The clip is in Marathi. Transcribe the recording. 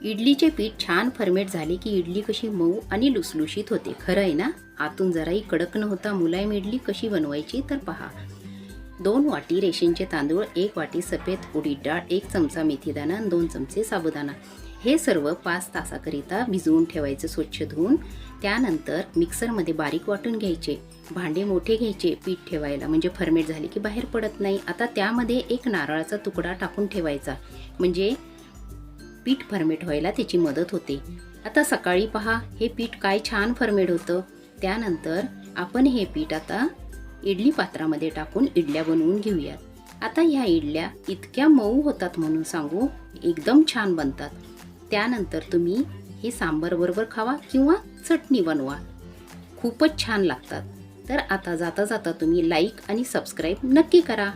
इडलीचे पीठ छान फर्मेट झाले की इडली कशी मऊ आणि लुसलुशीत होते. खरं आहे ना? आतून जराही कडक न होता मुलायम इडली कशी बनवायची तर पहा. 2 वाटी रेशनचे तांदूळ, 1 वाटी सफेद उडीद डाळ, 1 चमचा मेथीदाणा आणि 2 चमचे साबुदाणा. हे सर्व 5 तासाकरिता भिजवून ठेवायचं स्वच्छ धुवून. त्यानंतर मिक्सरमध्ये बारीक वाटून घ्यायचे. भांडे मोठे घ्यायचे पीठ ठेवायला, म्हणजे फर्मेट झाले की बाहेर पडत नाही. आता त्यामध्ये 1 नारळाचा तुकडा टाकून ठेवायचा, म्हणजे पीठ फर्मेट व्हायला त्याची मदत होते. आता सकाळी पहा हे पीठ काय छान फर्मेट होतं. त्यानंतर आपण हे पीठ आता इडली पात्रामध्ये टाकून इडल्या बनवून घेऊयात. आता ह्या इडल्या इतक्या मऊ होतात म्हणून सांगू, एकदम छान बनतात. त्यानंतर तुम्ही हे सांबार बरोबर खावा किंवा चटणी बनवा, खूपच छान लागतात. तर आता जाता जाता तुम्ही लाईक आणि सबस्क्राईब नक्की करा.